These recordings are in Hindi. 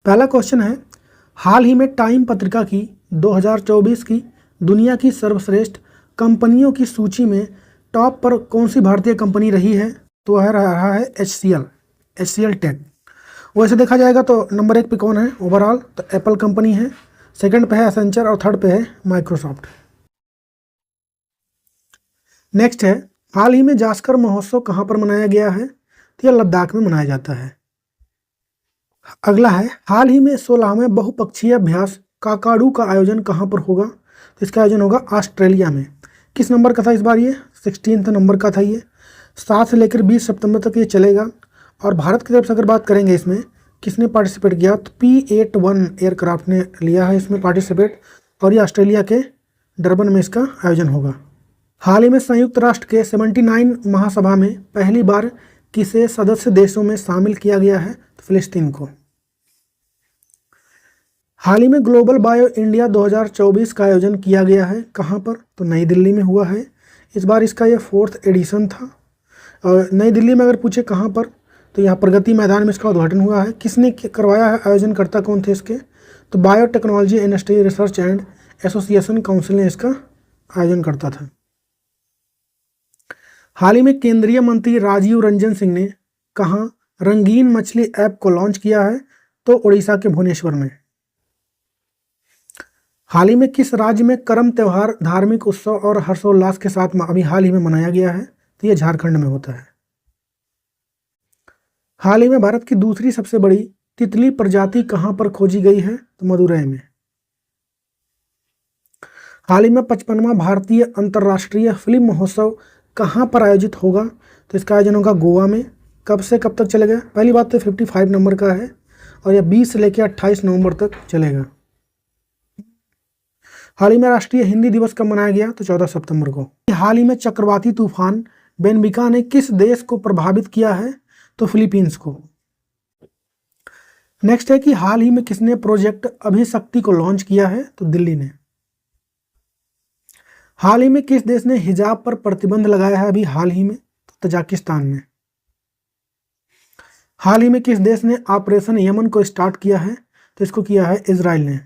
पहला क्वेश्चन है, हाल ही में टाइम पत्रिका की 2024 की दुनिया की सर्वश्रेष्ठ कंपनियों की सूची में टॉप पर कौन सी भारतीय कंपनी रही है? तो वह रहा है HCL टेक। वैसे देखा जाएगा तो नंबर 1 पे कौन है ओवरऑल? तो एप्पल कंपनी है, सेकंड पे है एसेंचर और थर्ड पे है माइक्रोसॉफ्ट। नेक्स्ट है, हाल ही में जास्कर महोत्सव कहाँ पर मनाया गया है? तो यह लद्दाख में मनाया जाता है। अगला है, हाल ही में 16वें बहुपक्षीय अभ्यास काकाडू का आयोजन कहाँ पर होगा? तो इसका आयोजन होगा ऑस्ट्रेलिया में। किस नंबर का था इस बार? ये 16 नंबर का था। ये 7 से लेकर 20 सितंबर तक ये चलेगा। और भारत की तरफ से अगर बात करेंगे इसमें किसने पार्टिसिपेट किया, तो P-81 एयरक्राफ्ट ने लिया है इसमें पार्टिसिपेट, और ये ऑस्ट्रेलिया के डरबन में इसका आयोजन होगा। हाल ही में संयुक्त राष्ट्र के 79 महासभा में पहली बार किसे सदस्य देशों में शामिल किया गया है? तो फिलिस्तीन को। हाल ही में ग्लोबल बायो इंडिया 2024 का आयोजन किया गया है, कहाँ पर? तो नई दिल्ली में हुआ है। इस बार इसका ये 4th एडिशन था। और नई दिल्ली में अगर पूछे कहाँ पर, तो यहाँ प्रगति मैदान में इसका उद्घाटन हुआ है। किसने करवाया है? आयोजनकर्ता कौन थे इसके? तो biotechnology industry research and association council ने इसका आयोजन करता था। हाल ही में केंद्रीय मंत्री राजीव रंजन सिंह ने कहाँ रंगीन मछली ऐप को लॉन्च किया है? तो उड़ीसा के भुवनेश्वर में। हाल ही में किस राज्य में करम त्यौहार धार्मिक उत्सव और हर्षोल्लास के साथ अभी हाल ही में मनाया गया है? तो यह झारखंड में होता है। हाल ही में भारत की दूसरी सबसे बड़ी तितली प्रजाति कहां पर खोजी गई है? तो मदुरई में। हाल ही में 55वां भारतीय अंतर्राष्ट्रीय फिल्म महोत्सव कहां पर आयोजित होगा? तो इसका आयोजन होगा गोवा में। कब से कब तक चलेगा? पहली बात तो 55 नंबर का है और यह 20 से लेकर 28 नवंबर तक चलेगा। हाल ही में राष्ट्रीय हिंदी दिवस कब मनाया गया? तो 14 सितंबर को। हाल ही में चक्रवाती तूफान बेनबिका ने किस देश को प्रभावित किया है? तो फिलीपींस को। नेक्स्ट है कि हाल ही में किसने प्रोजेक्ट अभिशक्ति को लॉन्च किया है? तो दिल्ली ने। हाल ही में किस देश ने हिजाब पर प्रतिबंध लगाया है अभी हाल ही में? तो तजाकिस्तान ने। हाल ही में किस देश ने ऑपरेशन यमन को स्टार्ट किया है? तो इसको किया है इजराइल ने।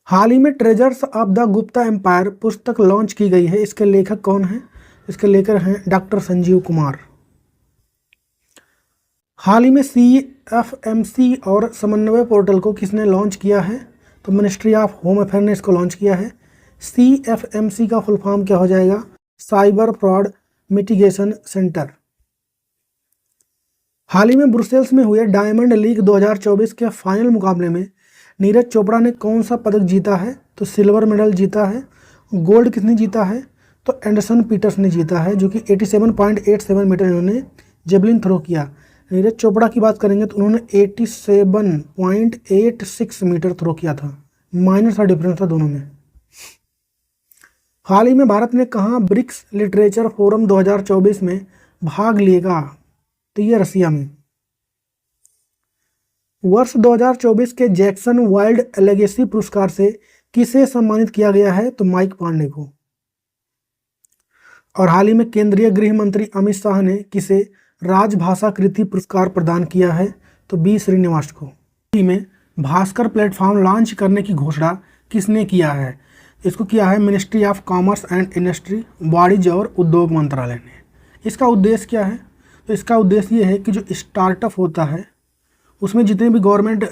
हाल ही में treasures of the Gupta empire पुस्तक लॉन्च की गई है। इसके लेखक कौन है? इसके लेखक हैं डॉक्टर संजीव कुमार। हाल ही में CFMC और समन्वय पोर्टल को किसने लॉन्च किया है? तो मिनिस्ट्री ऑफ होम अफेयर ने इसको लॉन्च किया है। CFMC का फुल फॉर्म क्या हो जाएगा? Cyber fraud mitigation centre. हाल ही में ब्रुसेल्स में हुए डायमंड लीग 2024 के फाइनल मुकाबले में नीरज चोपड़ा ने कौन सा पदक जीता है? तो सिल्वर मेडल जीता है। गोल्ड किसने जीता है? तो एंडरसन पीटर्स ने जीता है, जो कि 87.87 मीटर इन्होंने जेवलिन थ्रो किया। नीरज चोपड़ा की बात करेंगे तो उन्होंने 87.86 मीटर थ्रो किया था। माइनर सा डिफरेंस था दोनों में। हाल ही में भारत ने कहाँ ब्रिक्स लिटरेचर फोरम 2024 में भाग लेगा? तो ये रसिया में। वर्ष 2024 के जैक्सन वाइल्ड लेगेसी पुरस्कार से किसे सम्मानित किया गया है? तो माइक पांडे को। और हाल ही में केंद्रीय गृह मंत्री अमित शाह ने किसे राजभाषा कृति पुरस्कार प्रदान किया है? तो बी श्रीनिवास को। हाल ही में भास्कर प्लेटफॉर्म लॉन्च करने की घोषणा किसने किया है? इसको किया है ministry of commerce and industry, वाणिज्य और उद्योग मंत्रालय ने। इसका उद्देश्य क्या है? तो इसका उद्देश्य ये है कि जो स्टार्टअप होता है उसमें जितने भी गवर्नमेंट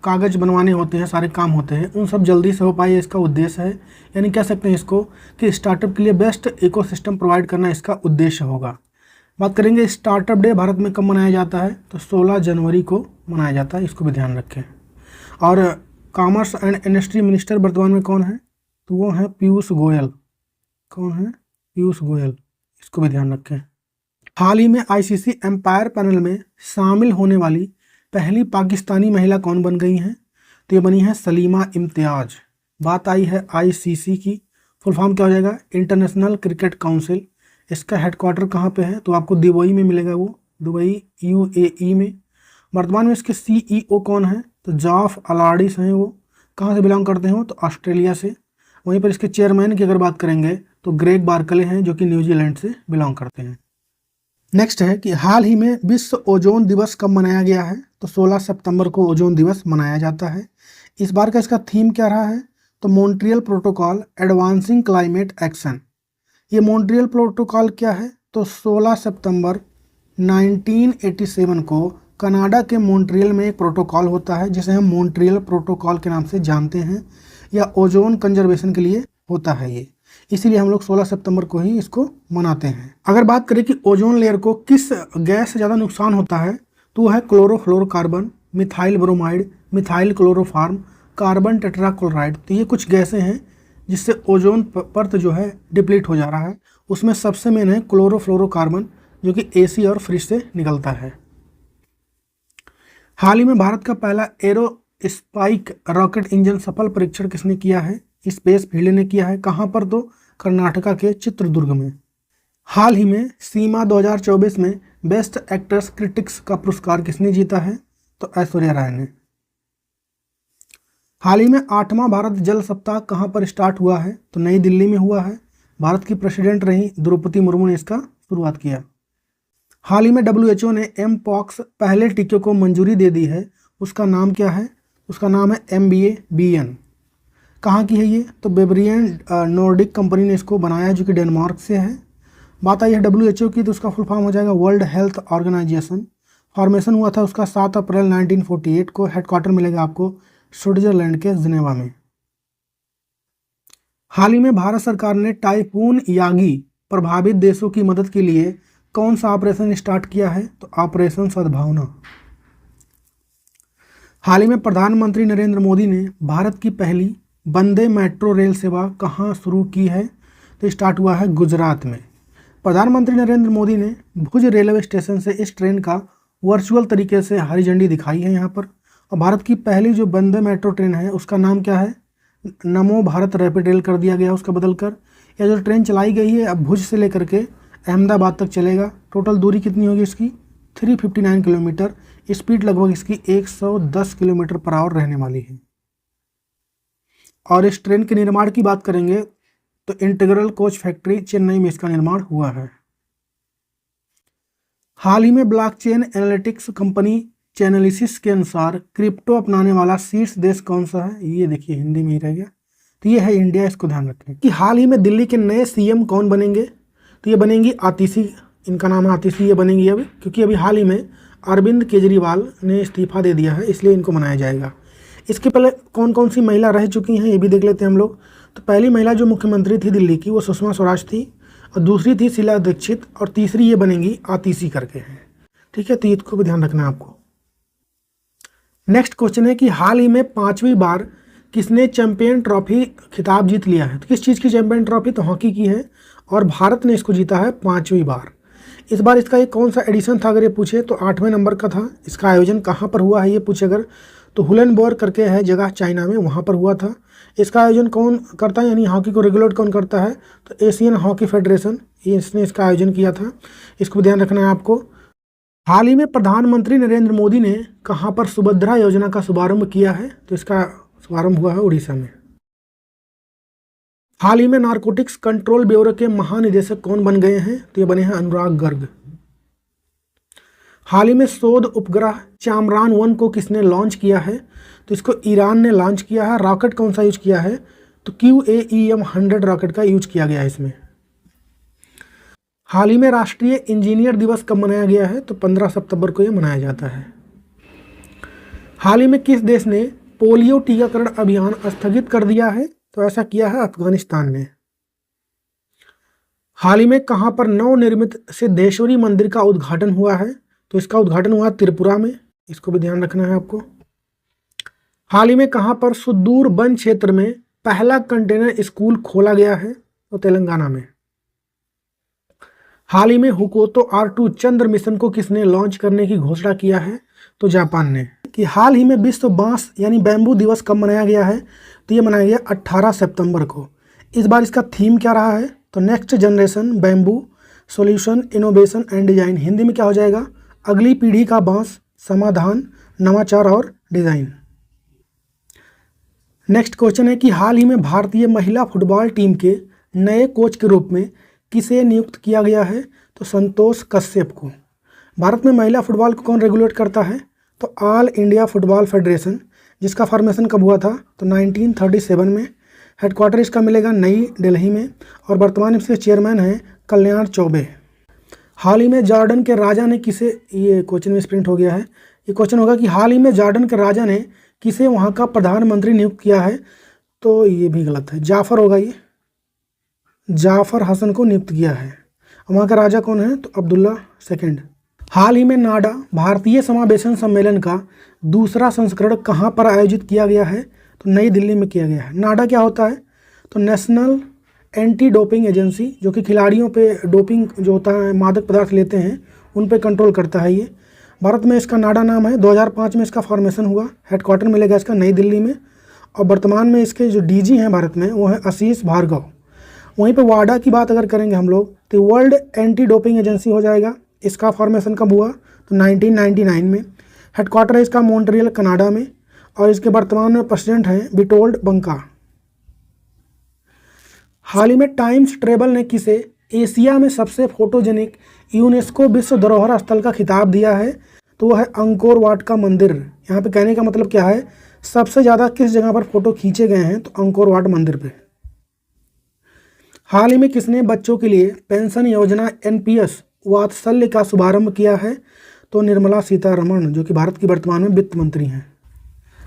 कागज़ बनवाने होते हैं, सारे काम होते हैं, उन सब जल्दी से हो पाए, इसका उद्देश्य है। यानी कह सकते हैं इसको कि स्टार्टअप के लिए बेस्ट इकोसिस्टम प्रोवाइड करना इसका उद्देश्य होगा। बात करेंगे स्टार्टअप डे भारत में कब मनाया जाता है? तो 16 जनवरी को मनाया जाता है, इसको भी ध्यान रखें। और कॉमर्स एंड इंडस्ट्री मिनिस्टर वर्तमान में कौन है? तो वो है पीयूष गोयल। कौन है? पीयूष गोयल, इसको भी ध्यान रखें। हाल ही में ICC एम्पायर पैनल में शामिल होने वाली पहली पाकिस्तानी महिला कौन बन गई हैं? तो ये बनी है सलीमा इम्तियाज। बात आई है ICC की, फुल फॉर्म क्या हो जाएगा? International cricket council. इसका हेडक्वार्टर कहाँ पे है? तो आपको दुबई में मिलेगा, वो दुबई UAE में। वर्तमान में इसके CEO कौन है? तो जॉफ अलार्डिस हैं। वो कहाँ से बिलोंग करते हैं? तो ऑस्ट्रेलिया से। वहीं पर इसके चेयरमैन की अगर बात करेंगे तो ग्रेग बार्कले हैं, जो कि न्यूजीलैंड से बिलोंग करते हैं। नेक्स्ट है कि हाल ही में विश्व ओजोन दिवस कब मनाया गया है? तो 16 सितंबर को ओजोन दिवस मनाया जाता है। इस बार का इसका थीम क्या रहा है? तो Montreal protocol advancing climate action. ये मॉन्ट्रियल प्रोटोकॉल क्या है? तो 16 सितंबर 1987 को कनाडा के मॉन्ट्रियल में एक प्रोटोकॉल होता है जिसे हम मॉन्ट्रियल प्रोटोकॉल के नाम से जानते हैं, या ओजोन कंजर्वेशन के लिए होता है ये, इसीलिए हम लोग 16 सितंबर को ही इसको मनाते हैं। अगर बात करें कि ओजोन लेयर को किस गैस से ज़्यादा नुकसान होता है, तो वह है chlorofluorocarbon, methyl bromide, methyl chloroform, carbon tetrachloride. तो ये कुछ गैसें हैं जिससे ओजोन परत जो है डिप्लीट हो जा रहा है। उसमें सबसे मेन है क्लोरोफ्लोरोकार्बन, जो कि एसी और फ्रिज से निकलता है। हाल ही में भारत का पहला एरो स्पाइक रॉकेट इंजन सफल परीक्षण किसने किया है? स्पेस फील्ड ने किया है। कहाँ पर? तो कर्नाटका के चित्रदुर्ग में। हाल ही में सीमा 2024 में बेस्ट एक्ट्रेस क्रिटिक्स का पुरस्कार किसने जीता है? तो ऐश्वर्या राय ने। हाल ही में 8वां भारत जल सप्ताह कहाँ पर स्टार्ट हुआ है? तो नई दिल्ली में हुआ है। भारत की प्रेसिडेंट रही द्रौपदी मुर्मू ने इसका शुरुआत किया। हाल ही में WHO ने एमपॉक्स पहले टीके को मंजूरी दे दी है। उसका नाम क्या है? उसका नाम है MBA-BN। कहाँ की है ये? तो बेवरियन नॉर्डिक कंपनी ने इसको बनाया है, जो कि डेनमार्क से है। बात आई है WHO की, तो उसका फुल फॉर्म हो जाएगा वर्ल्ड हेल्थ ऑर्गेनाइजेशन। फॉर्मेशन हुआ था उसका 7 अप्रैल 1948 को। हेडक्वार्टर मिलेगा आपको स्विट्जरलैंड के जिनेवा में। हाल ही में भारत सरकार ने टाइफून यागी प्रभावित देशों की मदद के लिए कौन सा ऑपरेशन स्टार्ट किया है? तो ऑपरेशन सद्भावना। हाल ही में प्रधानमंत्री नरेंद्र मोदी ने भारत की पहली वंदे मेट्रो रेल सेवा कहाँ शुरू की है? तो स्टार्ट हुआ है गुजरात में। प्रधानमंत्री नरेंद्र मोदी ने भुज रेलवे स्टेशन से इस ट्रेन का वर्चुअल तरीके से हरी झंडी दिखाई है यहाँ पर। और भारत की पहली जो वंदे मेट्रो ट्रेन है उसका नाम क्या है? नमो भारत रैपिड रेल कर दिया गया उसका बदलकर। यह जो ट्रेन चलाई गई है अब भुज से लेकर के अहमदाबाद तक चलेगा। टोटल दूरी कितनी होगी इसकी? 359 किलोमीटर। स्पीड लगभग इसकी 110 किलोमीटर पर आवर रहने वाली है। और इस ट्रेन के निर्माण की बात करेंगे तो इंटीग्रल कोच फैक्ट्री चेन्नई में इसका निर्माण हुआ है। हाल ही में ब्लॉकचेन एनालिटिक्स कंपनी चैनलिसिस के अनुसार क्रिप्टो अपनाने वाला शीर्ष देश कौन सा है? ये देखिए हिंदी में ही रह गया, तो ये है इंडिया। इसको ध्यान रखें कि हाल ही में दिल्ली के नए CM कौन बनेंगे? तो ये बनेंगी आतिशी। इनका नाम है आतिशी। ये बनेंगी अब, क्योंकि अभी हाल ही में अरविंद केजरीवाल ने इस्तीफा दे दिया है, इसलिए इनको बनाया जाएगा। इसके पहले कौन कौन सी महिला रह चुकी हैं ये भी देख लेते हैं हम लोग। तो पहली महिला जो मुख्यमंत्री थी दिल्ली की वो सुषमा स्वराज थी, और दूसरी थी शीला दीक्षित, और तीसरी ये बनेंगी आतिशी करके हैं। ठीक है, तो इसको भी ध्यान रखना है आपको। नेक्स्ट क्वेश्चन है कि हाल ही में 5वीं बार किसने चैंपियन ट्रॉफी खिताब जीत लिया है? तो किस चीज़ की चैंपियन ट्रॉफी? तो हॉकी की है, और भारत ने इसको जीता है 5वीं बार। इस बार इसका एक कौन सा एडिशन था अगर ये पूछे तो 8वें नंबर का था। इसका आयोजन कहाँ पर हुआ है ये पूछे अगर, तो हुलेनबोर करके है जगह चाइना में, वहाँ पर हुआ था। इसका आयोजन कौन करता है, यानी हॉकी को रेगुलेट कौन करता है? तो एशियन हॉकी फेडरेशन, ये इसने इसका आयोजन किया था। इसको ध्यान रखना है आपको। हाल ही में प्रधानमंत्री नरेंद्र मोदी ने कहाँ पर सुभद्रा योजना का शुभारंभ किया है? तो इसका शुभारंभ हुआ है उड़ीसा में। हाल ही में नारकोटिक्स कंट्रोल ब्यूरो के महानिदेशक कौन बन गए हैं? तो ये बने हैं अनुराग गर्ग। हाल ही में शोध उपग्रह चामरान-1 को किसने लॉन्च किया है? तो इसको ईरान ने लॉन्च किया है। रॉकेट कौन सा यूज किया है? तो QAEM-100 रॉकेट का यूज किया गया है इसमें। हाल ही में राष्ट्रीय इंजीनियर दिवस कब मनाया गया है? तो 15 सितंबर को यह मनाया जाता है। हाल ही में किस देश ने पोलियो टीकाकरण अभियान स्थगित कर दिया है? तो ऐसा किया है अफगानिस्तान ने। हाल ही में कहां पर नवनिर्मित सिद्धेश्वरी मंदिर का उद्घाटन हुआ है? तो इसका उद्घाटन हुआ त्रिपुरा में। इसको भी ध्यान रखना है आपको। हाल ही में कहां पर सुदूर वन क्षेत्र में पहला कंटेनर स्कूल खोला गया है? तो तेलंगाना में। हाल ही में हुकोतो R2 चंद्र मिशन को किसने लॉन्च करने की घोषणा किया है? तो जापान ने। कि हाल ही में विश्व बांस यानी बैम्बू दिवस कब मनाया गया है? तो ये मनाया गया 18 सितंबर को। इस बार इसका थीम क्या रहा है? तो next generation bamboo solution innovation and design. Hindi में क्या हो जाएगा? अगली पीढ़ी का बांस, समाधान, नवाचार और डिजाइन। नेक्स्ट क्वेश्चन है कि हाल ही में भारतीय महिला फुटबॉल टीम के नए कोच के रूप में किसे नियुक्त किया गया है? तो संतोष कश्यप को। भारत में महिला फुटबॉल को कौन रेगुलेट करता है? तो ऑल इंडिया फुटबॉल फेडरेशन, जिसका फॉर्मेशन कब हुआ था? तो 1937 में। हेडक्वार्टर इसका मिलेगा नई दिल्ली में और वर्तमान इसके चेयरमैन हैं कल्याण चौबे। हाल ही में जॉर्डन के राजा ने किसे, ये क्वेश्चन में स्प्रिंट हो गया है, ये क्वेश्चन होगा कि हाल ही में जॉर्डन के राजा ने किसे वहाँ का प्रधानमंत्री नियुक्त किया है? तो ये भी गलत है, जाफर होगा, ये जाफर हसन को नियुक्त किया है। वहाँ का राजा कौन है? तो अब्दुल्ला सेकंड। हाल ही में नाडा भारतीय समावेशन सम्मेलन का दूसरा संस्करण कहाँ पर आयोजित किया गया है? तो नई दिल्ली में किया गया है। नाडा क्या होता है? तो नेशनल एंटी डोपिंग एजेंसी, जो कि खिलाड़ियों पे डोपिंग जो होता है, मादक पदार्थ लेते हैं, उन पे कंट्रोल करता है। ये भारत में इसका नाडा नाम है। 2005 में इसका फॉर्मेशन हुआ। हेडक्वार्टर मिलेगा इसका नई दिल्ली में और वर्तमान में इसके जो डीजी हैं भारत में वो है आशीष भार्गव। वहीं पे वाडा की बात अगर करेंगे हम लोग तो वर्ल्ड एंटी डोपिंग एजेंसी हो जाएगा। इसका फॉर्मेशन कब हुआ? तो 1999 में। हेडक्वार्टर है इसका मॉन्ट्रियल कनाडा में और इसके वर्तमान में प्रेसिडेंट हैं बिटोल्ड बंका। हाल ही में टाइम्स ट्रेवल ने किसे एशिया में सबसे फोटोजेनिक यूनेस्को विश्व धरोहर स्थल का खिताब दिया है? तो वह है अंकोर वाट का मंदिर। यहाँ पे कहने का मतलब क्या है, सबसे ज़्यादा किस जगह पर फोटो खींचे गए हैं? तो अंकोर वाट मंदिर पे। हाल ही में किसने बच्चों के लिए पेंशन योजना एनपीएस वात्सल्य का शुभारंभ किया है? तो निर्मला सीतारमण, जो कि भारत की वर्तमान में वित्त मंत्री हैं।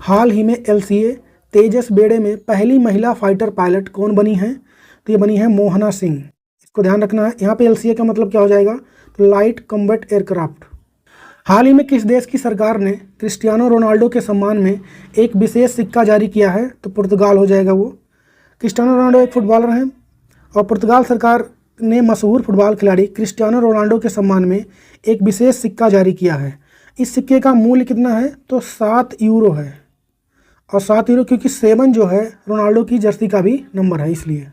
हाल ही में एलसीए तेजस बेड़े में पहली महिला फाइटर पायलट कौन बनी है? तो ये बनी है मोहना सिंह। इसको ध्यान रखना है। यहाँ पे एलसीए का मतलब क्या हो जाएगा? तो लाइट कॉम्बैट एयरक्राफ्ट। हाल ही में किस देश की सरकार ने क्रिस्टियानो रोनाल्डो के सम्मान में एक विशेष सिक्का जारी किया है? तो पुर्तगाल हो जाएगा वो। क्रिस्टियानो रोनाल्डो एक फुटबॉलर हैं और पुर्तगाल सरकार ने मशहूर फुटबॉल खिलाड़ी क्रिस्टियानो रोनाल्डो के सम्मान में एक विशेष सिक्का जारी किया है। इस सिक्के का मूल्य कितना है? तो 7 यूरो है। और 7 यूरो क्योंकि 7 जो है रोनाल्डो की जर्सी का भी नंबर है, इसलिए।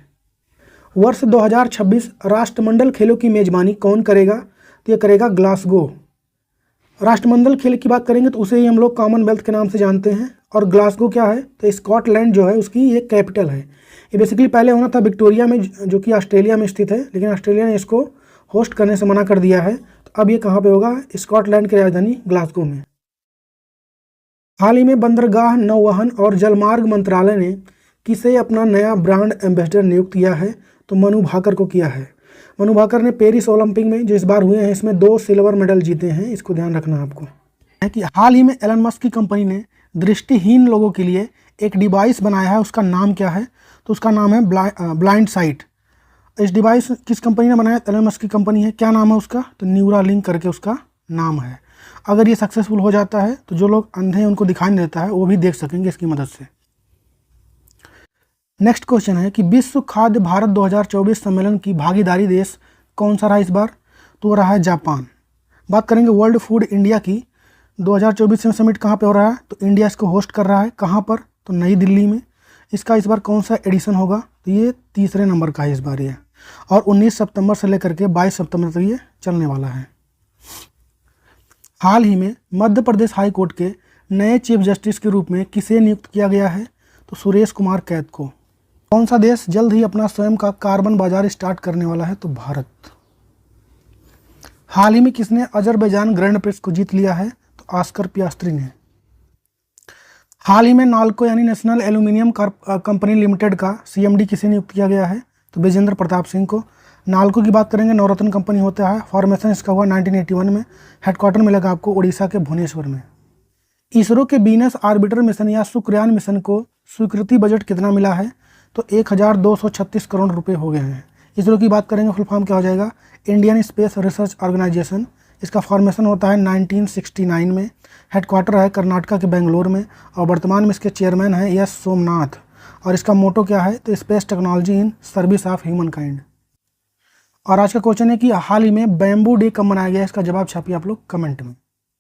वर्ष 2026 राष्ट्रमंडल खेलों की मेजबानी कौन करेगा? तो ये करेगा ग्लासगो। राष्ट्रमंडल खेल की बात करेंगे तो उसे ही हम लोग कॉमनवेल्थ के नाम से जानते हैं। और ग्लासगो क्या है? तो स्कॉटलैंड जो है उसकी ये कैपिटल है। ये बेसिकली पहले होना था विक्टोरिया में, जो कि ऑस्ट्रेलिया में स्थित है, लेकिन ऑस्ट्रेलिया ने इसको होस्ट करने से मना कर दिया है। तो अब ये कहाँ पे होगा? स्कॉटलैंड की राजधानी ग्लासगो में। हाल ही में बंदरगाह, नौवहन और जलमार्ग मंत्रालय ने किसे अपना नया ब्रांड एम्बेसडर नियुक्त किया है? तो मनु भाकर को किया है। मनु भाकर ने पेरिस ओलंपिक में जो इस बार हुए हैं इसमें 2 सिल्वर मेडल जीते हैं। इसको ध्यान रखना आपको है कि हाल ही में एलन मस्क की कंपनी ने दृष्टिहीन लोगों के लिए एक डिवाइस बनाया है। उसका नाम क्या है? तो उसका नाम है ब्लाइंड साइट। इस डिवाइस किस कंपनी ने बनाया? एलन मस्क की कंपनी है। क्या नाम है उसका? तो न्यूरालिंक करके उसका नाम है। अगर ये सक्सेसफुल हो जाता है तो जो लोग अंधे हैं उनको दिखाई नहीं देता है, वो भी देख सकेंगे इसकी मदद से। नेक्स्ट क्वेश्चन है कि विश्व खाद्य भारत 2024 सम्मेलन की भागीदारी देश कौन सा रहा इस बार? तो वो रहा है जापान। बात करेंगे वर्ल्ड फूड इंडिया की। 2024 में समिट कहाँ पे हो रहा है? तो इंडिया इसको होस्ट कर रहा है। कहाँ पर? तो नई दिल्ली में। इसका इस बार कौन सा एडिशन होगा? तो ये 3रे नंबर का है इस बार ये, और 19 सितंबर से लेकर के 22 सितंबर तक ये चलने वाला है। हाल ही में मध्य प्रदेश हाई कोर्ट के नए चीफ जस्टिस के रूप में किसे नियुक्त किया गया है? तो सुरेश कुमार कैत को। कौन सा देश जल्द ही अपना स्वयं का कार्बन बाजार स्टार्ट करने वाला है? तो भारत। हाल ही में किसने अजरबैजान ग्रैंड प्रिक्स को जीत लिया है? तो ऑस्कर पियास्त्री ने। हाल ही में नाल्को यानी नेशनल एल्यूमिनियम कंपनी लिमिटेड का सीएमडी किसे नियुक्त किया गया है? तो विजेंद्र प्रताप सिंह को। नाल्को की बात करेंगे, नवरत्न कंपनी होता है। फॉर्मेशन इसका हुआ 1981 में। हेडक्वार्टर मिलेगा आपको उड़ीसा के भुवनेश्वर में। इसरो के वीनस ऑर्बिटर मिशन या शुक्रयान मिशन को स्वीकृति बजट कितना मिला है? तो 1236 करोड़ रुपए हो गए हैं। इसरो की बात करेंगे, फुल फॉर्म क्या हो जाएगा? Indian space research organisation. इसका फॉर्मेशन होता है 1969 में। हेडक्वार्टर है कर्नाटका के बेंगलोर में और वर्तमान में इसके चेयरमैन हैं एस सोमनाथ। और इसका मोटो क्या है? तो space technology in service of human kind. और आज का क्वेश्चन है कि हाल ही में बैम्बू डे कब मनाया गया? इसका जवाब छापिए आप लोग कमेंट में।